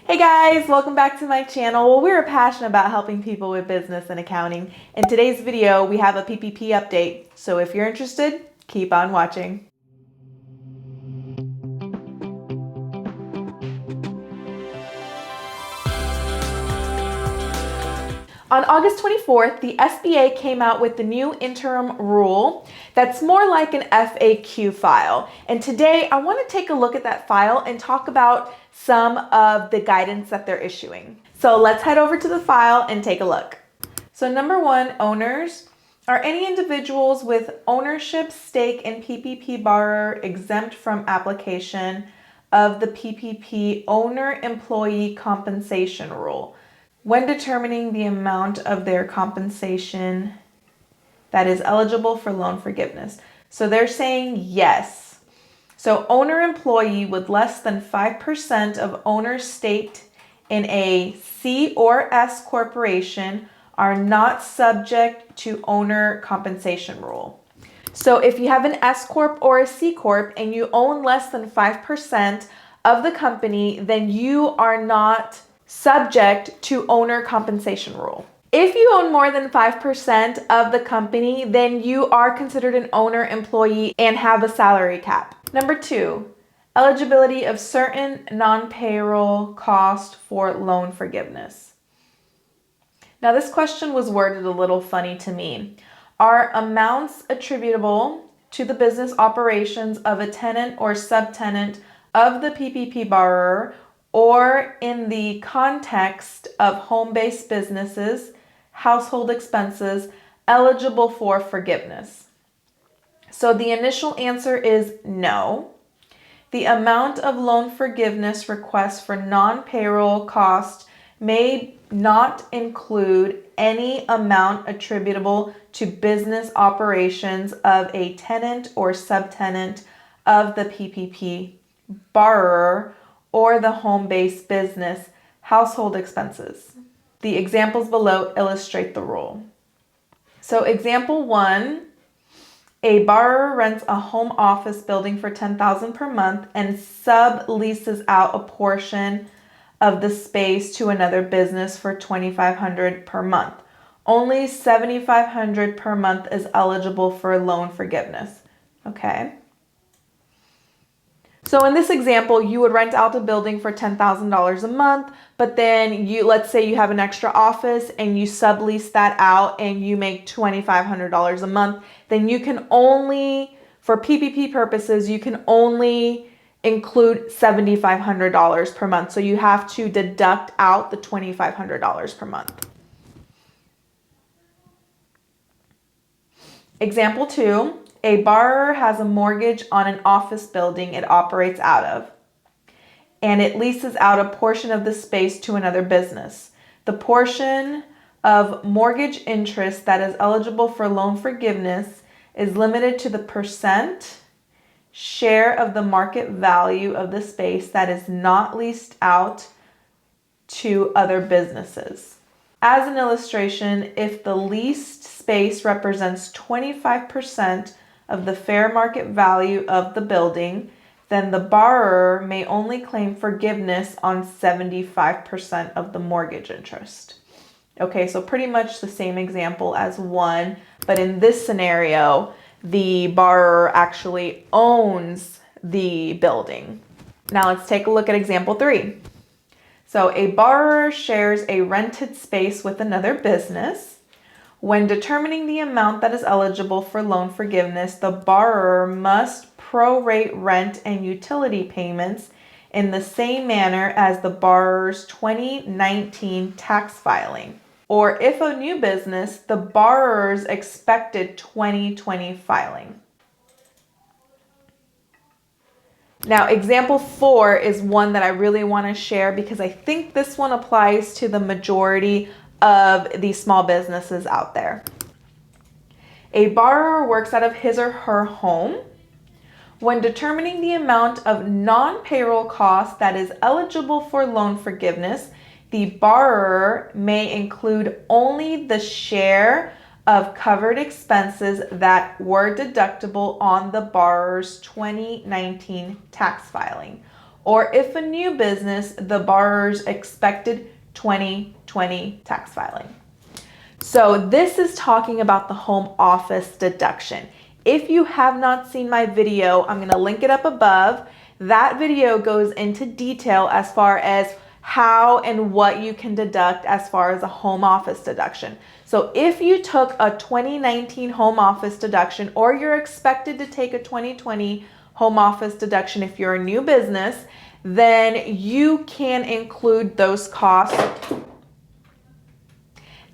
Hey guys, welcome back to my channel. Well, we're passionate about helping people with business and accounting. In today's video, we have a PPP update. So if you're interested, keep on watching. On August 24th, the SBA came out with the new interim rule that's more like an FAQ file. And today I want to take a look at that file and talk about some of the guidance that they're issuing. So let's head over to the file and take a look. So number one, owners are any individuals with ownership stake in PPP borrower exempt from application of the PPP owner-employee compensation rule when determining the amount of their compensation that is eligible for loan forgiveness. So they're saying yes. So owner-employee with less than 5% of owner stake in a C or S corporation are not subject to owner compensation rule. So if you have an S Corp or a C Corp and you own less than 5% of the company, then you are not subject to owner compensation rule. If you own more than 5% of the company, then you are considered an owner employee and have a salary cap. Number two, eligibility of certain non-payroll cost for loan forgiveness. Now this question was worded a little funny to me. Are amounts attributable to the business operations of a tenant or subtenant of the PPP borrower or in the context of home-based businesses, household expenses, eligible for forgiveness? So the initial answer is no. The amount of loan forgiveness requests for non-payroll cost may not include any amount attributable to business operations of a tenant or subtenant of the PPP borrower or the home-based business household expenses. The examples below illustrate the rule. So example one, a borrower rents a home office building for $10,000 per month and subleases out a portion of the space to another business for $2,500 per month. Only $7,500 per month is eligible for loan forgiveness. Okay. So in this example, you would rent out a building for $10,000 a month, but then let's say you have an extra office and you sublease that out and you make $2,500 a month, then you can only, for PPP purposes, you can only include $7,500 per month. So you have to deduct out the $2,500 per month. Example two, a borrower has a mortgage on an office building it operates out of, and it leases out a portion of the space to another business. The portion of mortgage interest that is eligible for loan forgiveness is limited to the percent share of the market value of the space that is not leased out to other businesses. As an illustration, if the leased space represents 25% of the fair market value of the building, then the borrower may only claim forgiveness on 75% of the mortgage interest. Okay, so pretty much the same example as one, but in this scenario, the borrower actually owns the building. Now let's take a look at example three. So a borrower shares a rented space with another business. When determining the amount that is eligible for loan forgiveness, the borrower must prorate rent and utility payments in the same manner as the borrower's 2019 tax filing, or if a new business, the borrower's expected 2020 filing. Now, example four is one that I really want to share because I think this one applies to the majority of these small businesses out there. A borrower works out of his or her home. When determining the amount of non-payroll costs that is eligible for loan forgiveness, the borrower may include only the share of covered expenses that were deductible on the borrower's 2019 tax filing, or if a new business, the borrower's expected 2020 tax filing. So this is talking about the home office deduction. If you have not seen my video, I'm going to link it up above. That video goes into detail as far as how and what you can deduct as far as a home office deduction. So if you took a 2019 home office deduction, or you're expected to take a 2020 home office deduction if you're a new business, then you can include those costs.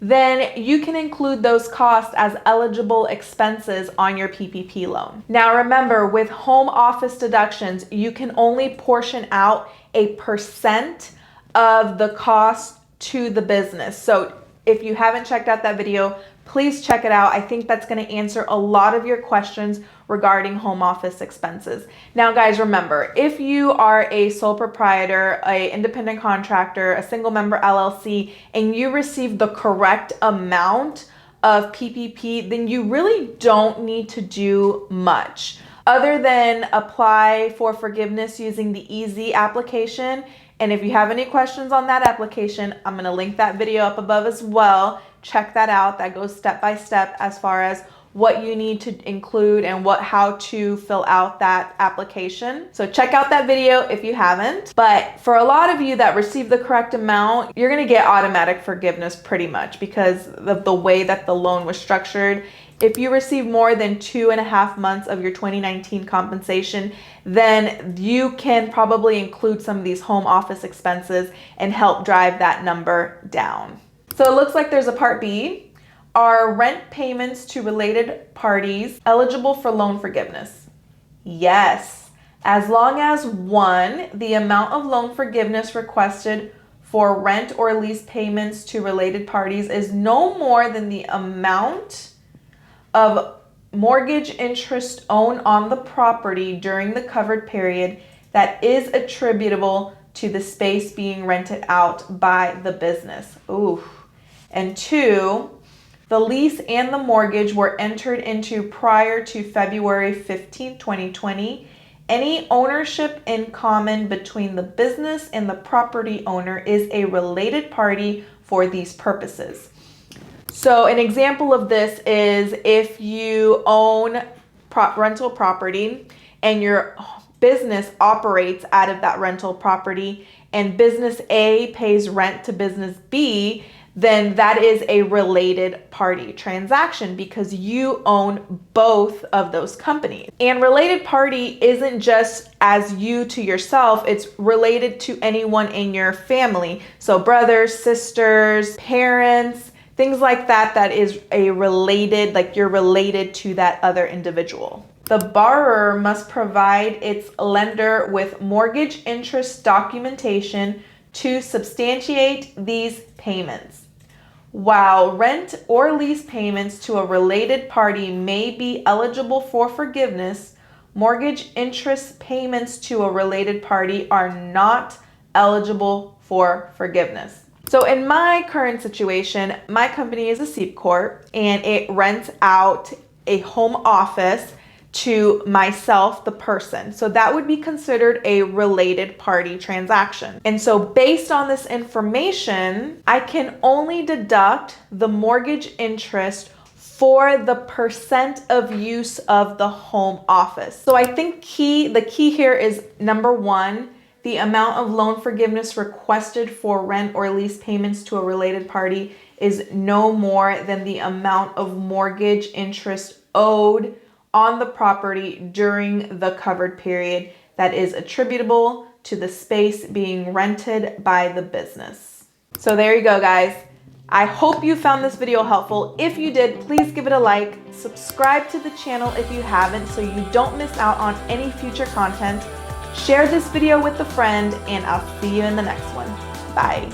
As eligible expenses on your PPP loan. Now remember, with home office deductions, you can only portion out a percent of the cost to the business. So if you haven't checked out that video, please check it out. I think that's going to answer a lot of your questions regarding home office expenses. Now guys, remember, if you are a sole proprietor, an independent contractor, a single member LLC, and you receive the correct amount of PPP, then you really don't need to do much other than apply for forgiveness using the EZ application. And if you have any questions on that application, I'm going to link that video up above as well. Check that out. That goes step by step as far as what you need to include and how to fill out that application. So check out that video if you haven't. But for a lot of you that receive the correct amount, you're going to get automatic forgiveness pretty much because of the way that the loan was structured. If you receive more than 2.5 months of your 2019 compensation, then you can probably include some of these home office expenses and help drive that number down. So it looks like there's a part B. Are rent payments to related parties eligible for loan forgiveness? Yes, as long as 1, the amount of loan forgiveness requested for rent or lease payments to related parties is no more than the amount of mortgage interest owed on the property during the covered period that is attributable to the space being rented out by the business. Ooh. And 2, the lease and the mortgage were entered into prior to February 15, 2020. Any ownership in common between the business and the property owner is a related party for these purposes. So an example of this is if you own rental property and your business operates out of that rental property and business A pays rent to business B, then that is a related party transaction because you own both of those companies. And related party isn't just as you to yourself, it's related to anyone in your family. So brothers, sisters, parents, things like that, that is a related, like you're related to that other individual. The borrower must provide its lender with mortgage interest documentation to substantiate these payments. While rent or lease payments to a related party may be eligible for forgiveness, mortgage interest payments to a related party are not eligible for forgiveness. So in my current situation, my company is a C Corp and it rents out a home office to myself, the person. So that would be considered a related party transaction. And so based on this information, I can only deduct the mortgage interest for the percent of use of the home office. So I think the key here is number 1, the amount of loan forgiveness requested for rent or lease payments to a related party is no more than the amount of mortgage interest owed on the property during the covered period that is attributable to the space being rented by the business. So there you go, guys. I hope you found this video helpful. If you did, please give it a like, subscribe to the channel if you haven't so you don't miss out on any future content. Share this video with a friend and I'll see you in the next one. Bye.